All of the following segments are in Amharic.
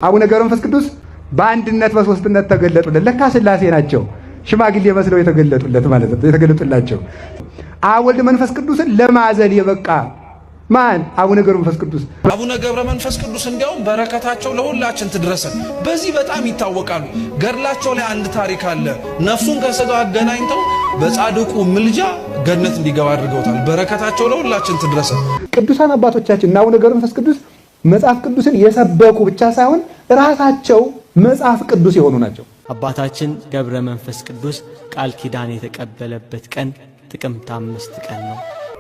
አቡነ ገብረ መንፈስ ቅዱስ በአንድነት በሶስትነት ተገለጡለት። ለካ ሥላሴ ናቸው ሽማግሌ መስለው የተገለጡለት ማለት ነው። የተገለጡላቸው አብ ወልድ መንፈስ ቅዱስን ለማዘል የበቃ ማን? አቡነ ገብረ መንፈስ ቅዱስ። አቡነ ገብረ መንፈስ ቅዱስ እንዲያውም በረከታቸው ለሁላችን ትድረሰን በዚህ በጣም ይታወቃሉ። ገድላቸው ላይ አንድ ታሪክ አለ። ነፍሱን ከሥጋው አገናኝተው በጻድቁ ምልጃ ገነት እንዲገባ አድርገውታል። በረከታቸው ለሁላችን ትድረሰን። ቅዱሳን አባቶቻችን እና አቡነ ገብረ መንፈስ ቅዱስ መጽሐፍ ቅዱስን የሰበኩ ብቻ ሳይሆን ራሳቸው መጽሐፍ ቅዱስ የሆኑ ናቸው። አባታችን ገብረ መንፈስ ቅዱስ ቃል ኪዳን የተቀበለበት ቀን ጥቅምት 5 ቀን ነው።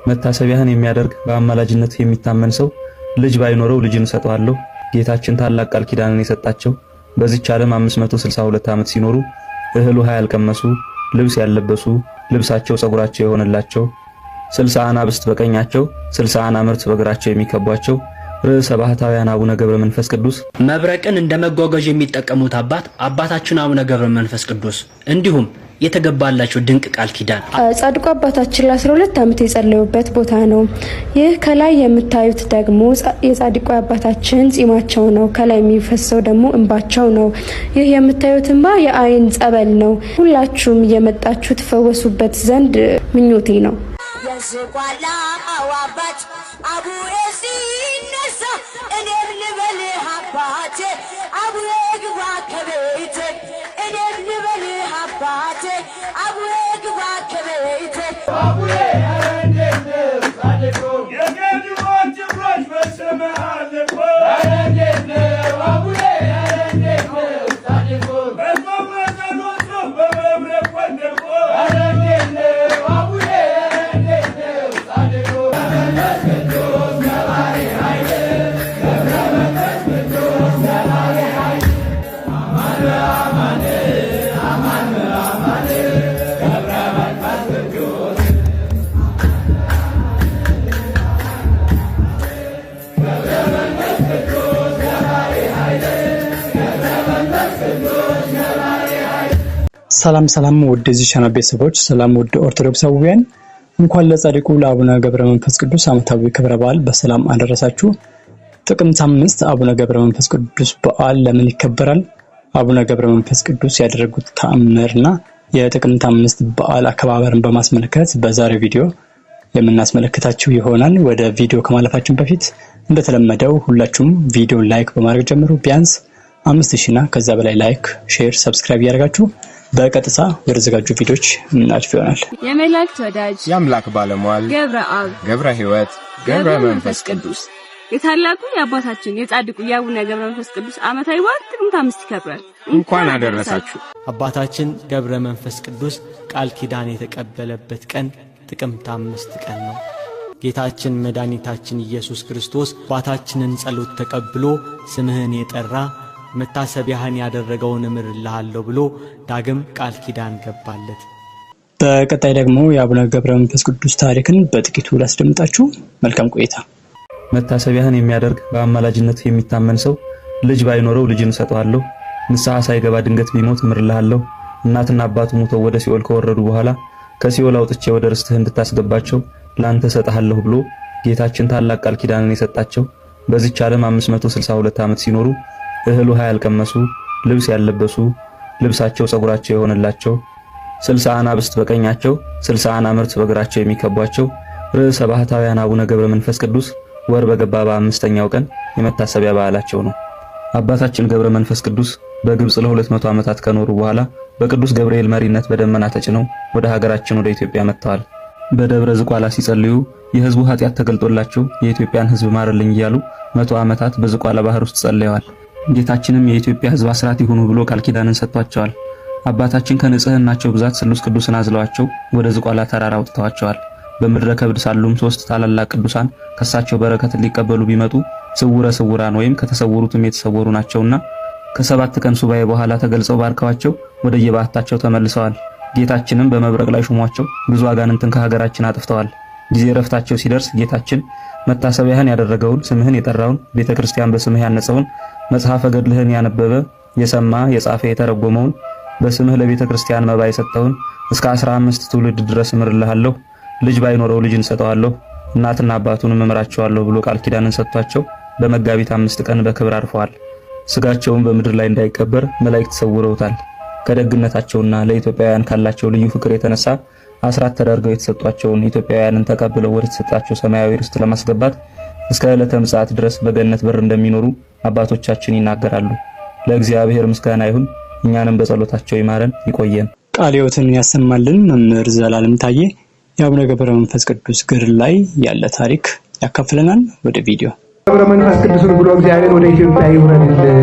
መታሰቢያህን የሚያደርግ በአማላጅነት የሚታመን ሰው ልጅ ባይኖረው ልጅን እሰጠዋለሁ። ጌታችን ታላቅ ቃል ኪዳንን የሰጣቸው በዚህች ዓለም 562 ዓመት ሲኖሩ እህል ውሃ ያልቀመሱ ልብስ ያለበሱ ልብሳቸው ጸጉራቸው የሆነላቸው 60 አናብስት በቀኛቸው 60 አናምርት በግራቸው የሚከቧቸው ርዕሰ ባህታውያን አቡነ ገብረ መንፈስ ቅዱስ መብረቅን እንደ መጓጓዣ የሚጠቀሙት አባታችን አቡነ ገብረ መንፈስ ቅዱስ እንዲሁም የተገባላቸው ድንቅ ቃል ኪዳን ጻድቁ አባታችን ለ12 ዓመት የጸለዩበት ቦታ ነው። ይህ ከላይ የምታዩት ደግሞ የጻድቁ አባታችን ጺማቸው ነው። ከላይ የሚፈሰው ደግሞ እንባቸው ነው። ይህ የምታዩት እንባ የአይን ጸበል ነው። ሁላችሁም እየመጣችሁ ትፈወሱበት ዘንድ ምኞቴ ነው። የስቋላ አዋባች አቡነ ሲነሳ እኔም ልበልህ አባቴ አቡነ ግባ ከቤቴ እኔም ልበልህ አባቴ አቡነ ግባ ከቤቴ አቡነ እንዴት ጻድቁ የገድሞች ብሮች በሰማይ አለቆ እንዴት አቡነ እንዴት ጻድቁ በመመዘኖት በመብረቅ ወደቆ እንዴት አቡነ ሰላም ውድ የዚህ ቻናል ቤተሰቦች፣ ሰላም ውድ ኦርቶዶክሳውያን፣ እንኳን ለጻድቁ ለአቡነ ገብረ መንፈስ ቅዱስ ዓመታዊ ክብረ በዓል በሰላም አደረሳችሁ። ጥቅምት 5 አቡነ ገብረ መንፈስ ቅዱስ በዓል ለምን ይከበራል? አቡነ ገብረ መንፈስ ቅዱስ ያደረጉት ተአምርና የጥቅምት 5 በዓል አከባበርን በማስመልከት በዛሬው ቪዲዮ የምናስመለክታችሁ ይሆናል። ወደ ቪዲዮ ከማለፋችን በፊት እንደተለመደው ሁላችሁም ቪዲዮ ላይክ በማድረግ ጀምሩ። ቢያንስ 5000 እና ከዛ በላይ ላይክ፣ ሼር፣ ሰብስክራይብ ያደርጋችሁ በቀጥታ ወደ ዘጋጁ ቪዲዮዎች እናልፍ ይሆናል። የመላእክት ወዳጅ የአምላክ ባለሟል ገብረ አብ፣ ገብረ ሕይወት፣ ገብረ መንፈስ ቅዱስ የታላቁ የአባታችን የጻድቁ የአቡነ ገብረ መንፈስ ቅዱስ ዓመታዊ በዓል ጥቅምት 5 ይከበራል። እንኳን አደረሳችሁ። አባታችን ገብረ መንፈስ ቅዱስ ቃል ኪዳን የተቀበለበት ቀን ጥቅምት 5 ቀን ነው። ጌታችን መድኃኒታችን ኢየሱስ ክርስቶስ አባታችንን ጸሎት ተቀብሎ ስምህን የጠራ መታሰቢያህን ያደረገውን እምርልሃለሁ ብሎ ዳግም ቃል ኪዳን ገባለት። በቀጣይ ደግሞ የአቡነ ገብረ መንፈስ ቅዱስ ታሪክን በጥቂቱ ላስደምጣችሁ። መልካም ቆይታ። መታሰቢያህን የሚያደርግ በአማላጅነት የሚታመን ሰው ልጅ ባይኖረው ልጅን እሰጠዋለሁ። ንስሐ ሳይገባ ድንገት ቢሞት እምርልሃለሁ። እናትና አባቱ ሞተው ወደ ሲኦል ከወረዱ በኋላ ከሲኦል አውጥቼ ወደ ርስትህ እንድታስገባቸው ላንተ እሰጥሃለሁ ብሎ ጌታችን ታላቅ ቃል ኪዳንን የሰጣቸው በዚህች ዓለም 562 ዓመት ሲኖሩ እህል ውሃ ያልቀመሱ ልብስ ያለበሱ ልብሳቸው ጸጉራቸው የሆነላቸው 60 አናብስት በቀኛቸው 60 አናምርት በግራቸው የሚከቧቸው ርዕሰ ባህታውያን አቡነ ገብረ መንፈስ ቅዱስ ወር በገባ በ5ኛው ቀን የመታሰቢያ በዓላቸው ነው። አባታችን ገብረ መንፈስ ቅዱስ በግብጽ ለ200 ዓመታት ከኖሩ በኋላ በቅዱስ ገብርኤል መሪነት በደመና ተጭነው ወደ ሀገራችን ወደ ኢትዮጵያ መጥተዋል። በደብረ ዝቋላ ሲጸልዩ የሕዝቡ ኃጢአት ተገልጦላቸው የኢትዮጵያን ሕዝብ ማረልኝ እያሉ 100 ዓመታት በዝቋላ ባህር ውስጥ ጸልየዋል። ጌታችንም የኢትዮጵያ ሕዝብ አስራት ይሁኑ ብሎ ቃል ኪዳንን ሰጥቷቸዋል። አባታችን ከንጽህናቸው ብዛት ስሉስ ቅዱስን አዝለዋቸው ወደ ዝቋላ ተራራ አውጥተዋቸዋል። በምድረ ከብድ ሳሉም 3 ታላላቅ ቅዱሳን ከሳቸው በረከትን ሊቀበሉ ቢመጡ ስውረ ስውራን ወይም ከተሰወሩትም የተሰወሩ ናቸውና ከ7 ቀን ሱባኤ በኋላ ተገልጸው ባርከዋቸው ወደ የባህታቸው ተመልሰዋል። ጌታችንም በመብረቅ ላይ ሹሟቸው ብዙ አጋንንትን ከሀገራችን አጥፍተዋል። ጊዜ ረፍታቸው ሲደርስ ጌታችን መታሰቢያህን ያደረገውን ስምህን የጠራውን ቤተክርስቲያን በስምህ ያነጸውን መጽሐፈ ገድልህን ያነበበ የሰማ የጻፈ የተረጎመውን በስምህ ለቤተክርስቲያን መባ የሰጠውን እስከ 15 ትውልድ ድረስ እምርልሃለሁ። ልጅ ባይኖረው ልጅን እሰጠዋለሁ፣ እናትና አባቱን እምራቸዋለሁ ብሎ ቃል ኪዳንን ሰጥቷቸው በመጋቢት 5 ቀን በክብር አርፈዋል። ስጋቸውን በምድር ላይ እንዳይቀበር መላእክት ሰውረውታል። ከደግነታቸውና ለኢትዮጵያውያን ካላቸው ልዩ ፍቅር የተነሳ አስራት ተደርገው የተሰጧቸውን ኢትዮጵያውያንን ተቀብለው ወደ ተሰጣቸው ሰማያዊ ርስት ለማስገባት እስከ ዕለተ ምጽአት ድረስ በገነት በር እንደሚኖሩ አባቶቻችን ይናገራሉ። ለእግዚአብሔር ምስጋና ይሁን። እኛንም በጸሎታቸው ይማረን ይቆየን። ቃለ ሕይወትን ያሰማልን። መምህር ዘላለም ታዬ የአቡነ ገብረ መንፈስ ቅዱስ ገድል ላይ ያለ ታሪክ ያካፍለናል። ወደ ቪዲዮ። ገብረ መንፈስ ቅዱስን ብሎ እግዚአብሔር ወደ ኢትዮጵያ ይውረድልን፣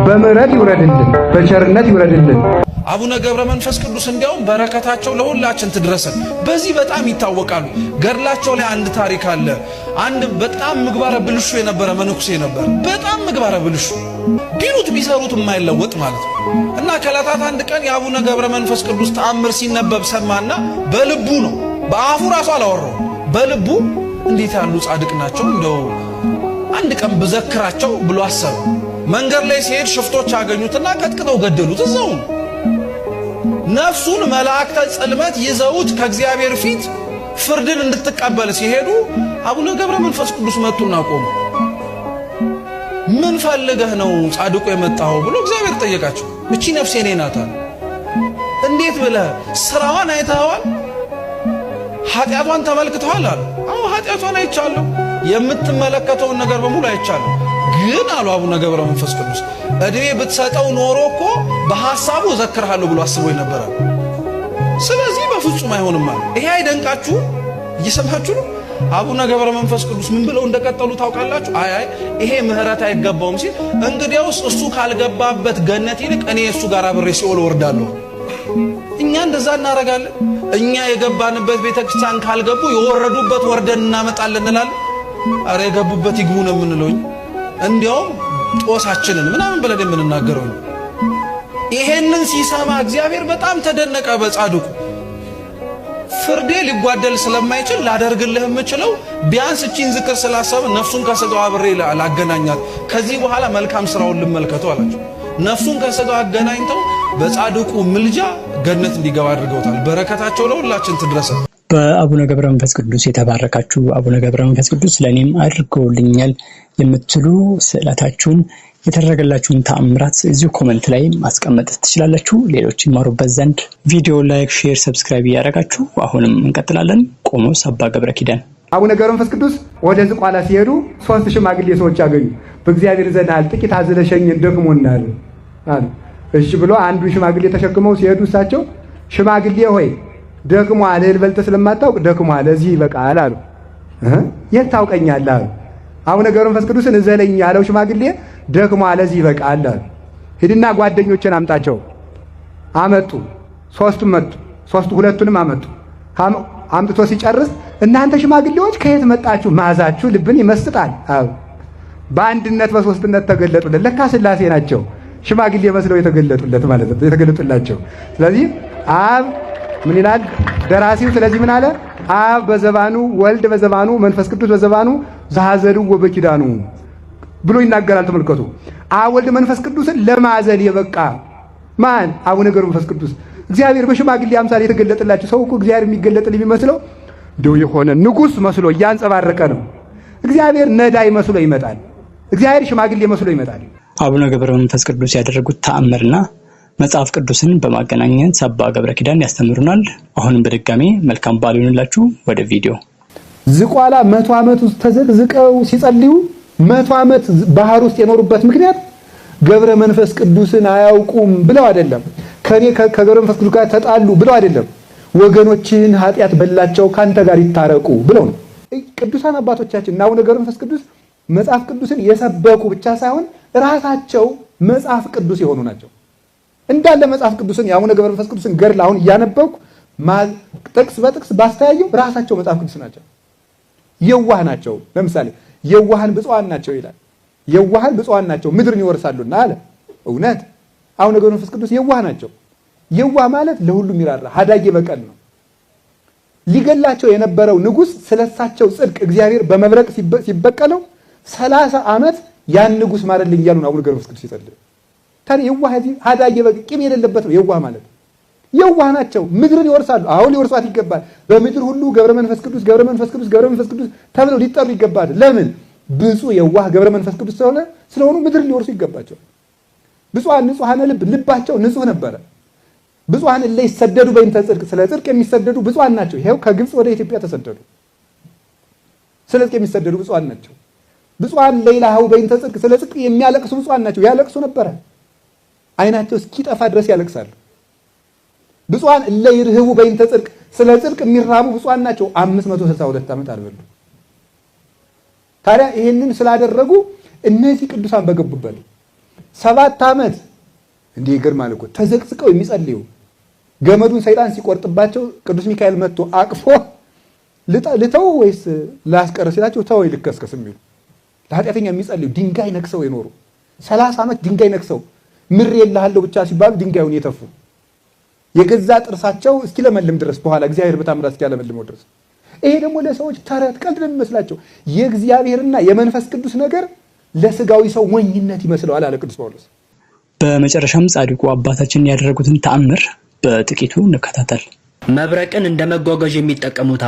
በምሕረት ይውረድልን፣ በቸርነት ይውረድልን። አቡነ ገብረ መንፈስ ቅዱስ እንዲያውም በረከታቸው ለሁላችን ትድረሰን። በዚህ በጣም ይታወቃሉ። ገድላቸው ላይ አንድ ታሪክ አለ። አንድ በጣም ምግባረ ብልሹ የነበረ መንኩሴ ነበር። በጣም ምግባረ ብልሹ ቢሉት ቢሰሩት የማይለወጥ ማለት ነው። እና ከዕለታት አንድ ቀን የአቡነ ገብረ መንፈስ ቅዱስ ተአምር ሲነበብ ሰማና በልቡ ነው፣ በአፉ ራሱ አላወራው፣ በልቡ እንዴት ያሉ ጻድቅ ናቸው እንደው አንድ ቀን በዘክራቸው ብሎ አሰበ። መንገድ ላይ ሲሄድ ሽፍቶች አገኙትና ቀጥቅጠው ገደሉት እዛው። ነፍሱን መላእክተ ጽልመት ይዘውት ከእግዚአብሔር ፊት ፍርድን እንድትቀበል ሲሄዱ አቡነ ገብረ መንፈስ ቅዱስ መጡና ቆሙ። ምን ፈልገህ ነው ጻድቁ የመጣው ብሎ እግዚአብሔር ጠየቃቸው። እቺ ነፍሴ እኔ ናት አለ። እንዴት ብለህ? ስራዋን አይተኸዋል? ኃጢአቷን ተመልክተዋል አለ። አዎ ኃጢአቷን አይቻለሁ፣ የምትመለከተውን ነገር በሙሉ አይቻለሁ። ግን አሉ አቡነ ገብረ መንፈስ ቅዱስ እድሜ ብትሰጠው ኖሮ እኮ በሐሳቡ ዘክርሃለሁ ብሎ አስቦ ነበር። ስለዚህ በፍጹም አይሆንም አለ። ይሄ አይደንቃችሁ? እየሰማችሁ ነው? አቡነ ገብረ መንፈስ ቅዱስ ምን ብለው እንደቀጠሉ ታውቃላችሁ? አይ ይሄ ምህረት አይገባውም ሲል እንግዲያውስ እሱ ካልገባበት ገነት ይልቅ እኔ እሱ ጋር አብሬ ሲኦል ወርዳለሁ። እኛ እንደዛ እናረጋለን። እኛ የገባንበት ቤተክርስቲያን ካልገቡ የወረዱበት ወርደን እናመጣለን እንላለን። አረ የገቡበት ይግቡ ነው የምንለው። እንዲያውም ጦሳችንን ምናምን ብለን የምንናገረው። ይሄንን ሲሰማ እግዚአብሔር በጣም ተደነቀ በጻድቁ። ፍርዴ ሊጓደል ስለማይችል ላደርግልህ የምችለው ቢያንስ እቺን ዝክር ስላሰበ ነፍሱን ከስጋው አብሬ ላገናኛት፣ ከዚህ በኋላ መልካም ስራውን ልመልከተው አላቸው። ነፍሱን ከስጋው አገናኝተው በጻድቁ ምልጃ ገነት እንዲገባ አድርገውታል። በረከታቸው ለሁላችን ትድረስ። በአቡነ ገብረ መንፈስ ቅዱስ የተባረካችሁ አቡነ ገብረ መንፈስ ቅዱስ ለኔም አድርገውልኛል የምትሉ ስዕላታችሁን የተደረገላችሁን ተአምራት እዚሁ ኮሜንት ላይ ማስቀመጥ ትችላላችሁ። ሌሎች ይማሩበት ዘንድ ቪዲዮ ላይክ፣ ሼር፣ ሰብስክራይብ ያደረጋችሁ አሁንም እንቀጥላለን። ቆሞስ አባ ገብረ ኪዳን አቡነ ገብረ መንፈስ ቅዱስ ወደ ዝቋላ ሲሄዱ 3 ሽማግሌ ሰዎች አገኙ። በእግዚአብሔር ዘንድ ጥቂት አዝለሸኝን ደክሞናል አሉ። እሺ ብሎ አንዱ ሽማግሌ ተሸክመው ሲሄዱ እሳቸው ሽማግሌ ሆይ ደክሟል፣ እህል በልተህ ስለማታውቅ ደክሟል፣ እዚህ ይበቃል አሉ። የት ታውቀኛለህ አሉ። አቡነ ገብረ መንፈስ ቅዱስን እዘለኝ ያለው ሽማግሌ ደክሟል፣ እዚህ ይበቃል አሉ። ሂድና ጓደኞችን አምጣቸው። አመጡ። ሶስቱም መጡ። ሁለቱንም አመጡ። አምጥቶ ሲጨርስ እናንተ ሽማግሌዎች ከየት መጣችሁ? ማዛችሁ ልብን ይመስጣል አሉ። በአንድነት በሶስትነት ተገለጡለት። ለካ ሥላሴ ናቸው ሽማግሌ መስለው የተገለጡለት ማለት ነው፣ የተገለጡላቸው። ስለዚህ አብ ምን ይላል ደራሲው? ስለዚህ ምን አለ? አብ በዘባኑ ወልድ በዘባኑ መንፈስ ቅዱስ በዘባኑ ዘሐዘሉ ወበኪዳኑ ብሎ ይናገራል። ተመልከቱ። አብ ወልድ መንፈስ ቅዱስን ለማዘል የበቃ ማን? አቡነ ገብረ መንፈስ ቅዱስ። እግዚአብሔር በሽማግሌ አምሳል የተገለጠላቸው። ሰው እኮ እግዚአብሔር የሚገለጥልህ የሚመስለው እንደው የሆነ ንጉሥ መስሎ እያንጸባረቀ ነው። እግዚአብሔር ነዳይ መስሎ ይመጣል። እግዚአብሔር ሽማግሌ መስሎ ይመጣል። አቡነ ገብረ መንፈስ ቅዱስ ያደረጉት ተአምርና መጽሐፍ ቅዱስን በማገናኘት አባ ገብረ ኪዳን ያስተምሩናል። አሁንም በድጋሚ መልካም በዓል ይሁንላችሁ። ወደ ቪዲዮ። ዝቋላ 100 ዓመት ውስጥ ተዘቅዝቀው ሲጸልዩ 100 ዓመት ባህር ውስጥ የኖሩበት ምክንያት ገብረ መንፈስ ቅዱስን አያውቁም ብለው አይደለም። ከገብረ መንፈስ ቅዱስ ጋር ተጣሉ ብለው አይደለም። ወገኖችን ኃጢአት በላቸው ካንተ ጋር ይታረቁ ብለው ነው። ቅዱሳን አባቶቻችን እና አቡነ ገብረ መንፈስ ቅዱስ መጽሐፍ ቅዱስን የሰበኩ ብቻ ሳይሆን ራሳቸው መጽሐፍ ቅዱስ የሆኑ ናቸው። እንዳለ መጽሐፍ ቅዱስን የአቡነ ገብረ መንፈስ ቅዱስን ገድል አሁን እያነበብኩ ጥቅስ በጥቅስ ባስተያየው ራሳቸው መጽሐፍ ቅዱስ ናቸው። የዋህ ናቸው። ለምሳሌ የዋሃን ብፁዓን ናቸው ይላል። የዋሃን ብፁዓን ናቸው ምድርን ይወርሳሉና አለ። እውነት አቡነ ገብረ መንፈስ ቅዱስ የዋህ ናቸው። የዋህ ማለት ለሁሉም ይራራ ሀዳጌ በቀል ነው። ሊገላቸው የነበረው ንጉሥ ስለሳቸው ጽድቅ እግዚአብሔር በመብረቅ ሲበቀለው 30 ዓመት ያን ንጉሥ ማረልኝ እያሉ ነው አቡነ ገብረ መንፈስ ቅዱስ ይጸልዩ። ታዲያ የዋህ ሀዳጌ በቀል ቂም የሌለበት ነው የዋህ ማለት። የዋህ ናቸው። ምድርን ይወርሳሉ። አሁን ሊወርሷት ይገባል። በምድር ሁሉ ገብረ መንፈስ ቅዱስ ገብረ መንፈስ ቅዱስ ገብረ መንፈስ ቅዱስ ተብለው ሊጠሩ ይገባል። ለምን? ብፁዕ የዋህ ገብረ መንፈስ ቅዱስ ስለሆኑ ምድር ሊወርሱ ይገባቸው። ብፁዓን ንጹሐነ ልብ ልባቸው ንጹህ ነበረ። ብፁዓን እለ ይሰደዱ በእንተ ጽድቅ ስለ ጽድቅ የሚሰደዱ ብፁዓን ናቸው። ይሄው ከግብጽ ወደ ኢትዮጵያ ተሰደዱ። ስለ ጽድቅ የሚሰደዱ ብፁዓን ናቸው። ብፁዓን ለይላሃው በእንተ ጽድቅ ስለ ጽድቅ የሚያለቅሱ ብፁዓን ናቸው። ያለቅሱ ነበረ። አይናቸው እስኪጠፋ ድረስ ያለቅሳሉ። ብፁዓን እለ ይርህቡ በእንተ ጽድቅ ስለ ጽድቅ የሚራቡ ብፁዓን ናቸው። 562 ዓመት አልበሉ። ታዲያ ይሄንን ስላደረጉ እነዚህ ቅዱሳን በገቡበት 7 ዓመት እንዲህ ይገርማል እኮ ተዘቅዝቀው የሚጸልዩ ገመዱን ሰይጣን ሲቆርጥባቸው ቅዱስ ሚካኤል መጥቶ አቅፎ ልተው ወይስ ላስቀር ሲላቸው ተው ይልከስከስ የሚሉ ለኃጢአተኛ የሚጸልዩ ድንጋይ ነክሰው የኖሩ 30 ዓመት ድንጋይ ነክሰው ምር የለሃለው ብቻ ሲባሉ ድንጋዩን የተፉ የገዛ ጥርሳቸው እስኪለመልም ድረስ በኋላ እግዚአብሔር በታምራት እስኪያለመልመው ድረስ። ይሄ ደግሞ ለሰዎች ተረት ቀልድ ነው የሚመስላቸው። የእግዚአብሔርና የመንፈስ ቅዱስ ነገር ለስጋዊ ሰው ሞኝነት ይመስለዋል አለ ቅዱስ ጳውሎስ። በመጨረሻም ጻድቁ አባታችን ያደረጉትን ተአምር በጥቂቱ እንከታተል። መብረቅን እንደ መጓጓዣ የሚጠቀሙት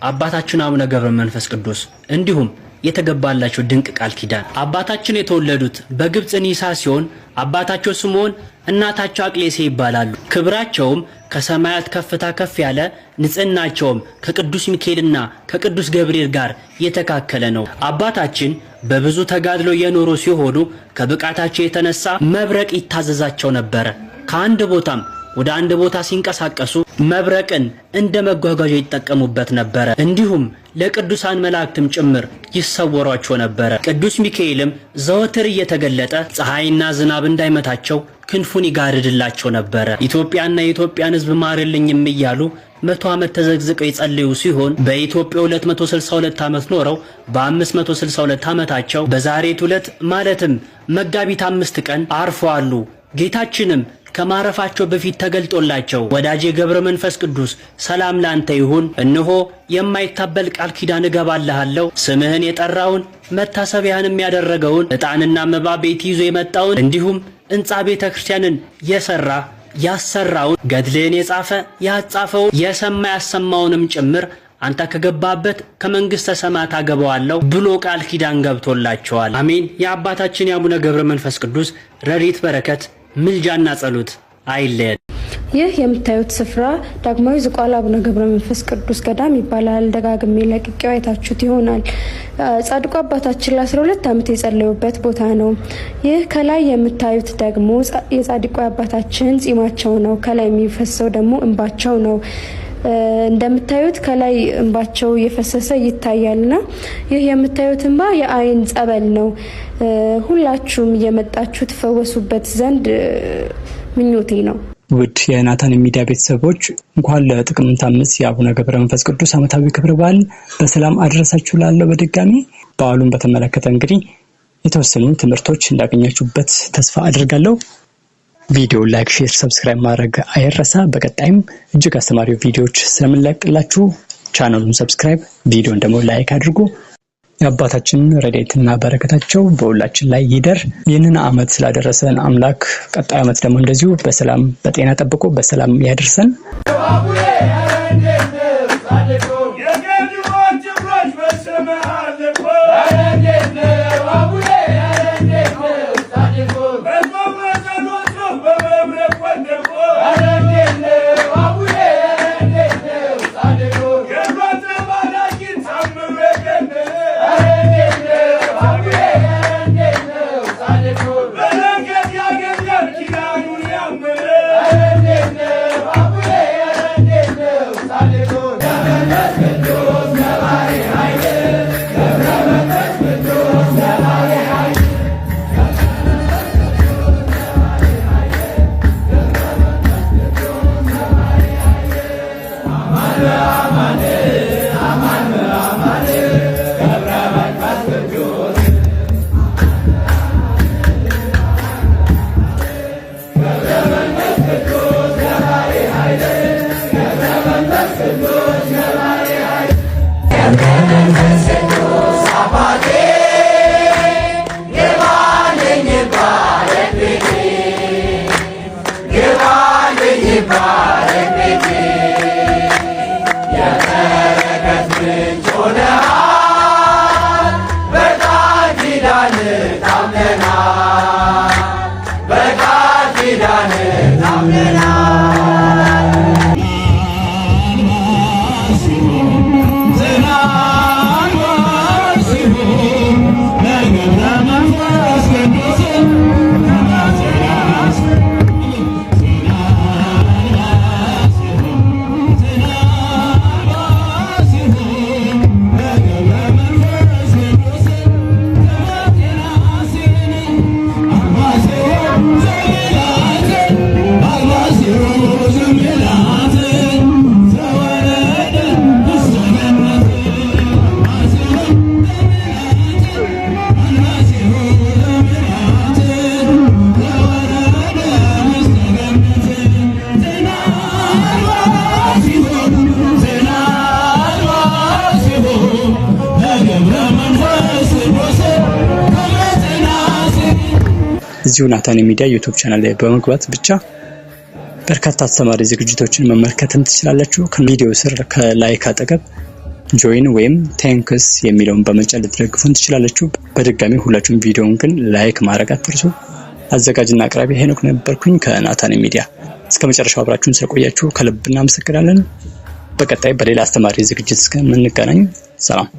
አባታችን አቡነ ገብረ መንፈስ ቅዱስ እንዲሁም የተገባላቸው ድንቅ ቃል ኪዳን። አባታችን የተወለዱት በግብጽ ኒሳ ሲሆን አባታቸው ስምዖን እናታቸው አቅሌሴ ይባላሉ። ክብራቸውም ከሰማያት ከፍታ ከፍ ያለ፣ ንጽህናቸውም ከቅዱስ ሚካኤልና ከቅዱስ ገብርኤል ጋር የተካከለ ነው። አባታችን በብዙ ተጋድሎ የኖሩ ሲሆኑ ከብቃታቸው የተነሳ መብረቅ ይታዘዛቸው ነበር። ከአንድ ቦታም ወደ አንድ ቦታ ሲንቀሳቀሱ መብረቅን እንደ መጓጓዣ ይጠቀሙበት ነበር። እንዲሁም ለቅዱሳን መላእክትም ጭምር ይሰወሯቸው ነበር። ቅዱስ ሚካኤልም ዘወትር እየተገለጠ ፀሐይና ዝናብ እንዳይመታቸው ክንፉን ይጋርድላቸው ነበር። ኢትዮጵያና የኢትዮጵያን ሕዝብ ማርልኝም እያሉ 100 ዓመት ተዘግዝቀው የጸለዩ ሲሆን በኢትዮጵያ 262 ዓመት ኖረው በ562 ዓመታቸው በዛሬቱ ዕለት ማለትም መጋቢት 5 ቀን አርፈዋል። ጌታችንም ከማረፋቸው በፊት ተገልጦላቸው ወዳጄ ገብረ መንፈስ ቅዱስ ሰላም ላንተ ይሁን፣ እነሆ የማይታበል ቃል ኪዳን እገባልሃለሁ። ስምህን የጠራውን መታሰቢያንም ያደረገውን ዕጣንና መባ ቤት ይዞ የመጣውን እንዲሁም ሕንጻ ቤተ ክርስቲያንን የሰራ ያሰራውን ገድልን የጻፈ ያጻፈውን የሰማ ያሰማውንም ጭምር አንተ ከገባበት ከመንግስተ ሰማያት አገባዋለሁ ብሎ ቃል ኪዳን ገብቶላቸዋል። አሜን። የአባታችን የአቡነ ገብረ መንፈስ ቅዱስ ረድኤት በረከት ምልጃና ጸሎት አይለየን። ይህ የምታዩት ስፍራ ዳግማዊ ዝቋላ አቡነ ገብረ መንፈስ ቅዱስ ገዳም ይባላል። ደጋግሜ ለቅቄው አይታችሁት ይሆናል። ጻድቁ አባታችን ለ12 ዓመት የጸለዩበት ቦታ ነው። ይህ ከላይ የምታዩት ደግሞ የጻድቁ አባታችን ጺማቸው ነው። ከላይ የሚፈሰው ደግሞ እንባቸው ነው። እንደምታዩት ከላይ እንባቸው እየፈሰሰ ይታያልና ይህ የምታዩት እንባ የአይን ጸበል ነው። ሁላችሁም እየመጣችሁ ተፈወሱበት ዘንድ ምኞቴ ነው። ውድ የናታን ሚዲያ ቤተሰቦች እንኳን ለጥቅምት 5 የአቡነ ገብረ መንፈስ ቅዱስ ዓመታዊ ክብረ በዓል በሰላም አደረሳችሁ። ላለው በድጋሚ በዓሉን በተመለከተ እንግዲህ የተወሰኑ ትምህርቶች እንዳገኛችሁበት ተስፋ አድርጋለሁ። ቪዲዮ ላይክ፣ ሼር፣ ሰብስክራይብ ማድረግ አይረሳ። በቀጣይም እጅግ አስተማሪ ቪዲዮዎች ስለምንለቅላችሁ ቻናሉን ሰብስክራይብ፣ ቪዲዮን ደግሞ ላይክ አድርጉ። የአባታችን ረድኤትና በረከታቸው በሁላችን ላይ ይደር። ይህንን ዓመት ስላደረሰን አምላክ ቀጣይ ዓመት ደግሞ እንደዚሁ በሰላም በጤና ጠብቆ በሰላም ያደርሰን። Hallelujah. እዚሁ ናታን ሚዲያ ዩቲዩብ ቻናል ላይ በመግባት ብቻ በርካታ አስተማሪ ዝግጅቶችን መመልከትም ትችላላችሁ። ከቪዲዮ ስር ከላይክ አጠገብ ጆይን ወይም ቴንክስ የሚለውን በመጫን ልትደግፉን ትችላላችሁ። በድጋሚ ሁላችሁም ቪዲዮውን ግን ላይክ ማድረግ አትርሱ። አዘጋጅና አቅራቢ ሄኖክ ነበርኩኝ ከናታን ሚዲያ። እስከመጨረሻው አብራችሁን ስለቆያችሁ ከልብ እናመሰግናለን። በቀጣይ በሌላ አስተማሪ ዝግጅት እስከምንገናኝ ሰላም።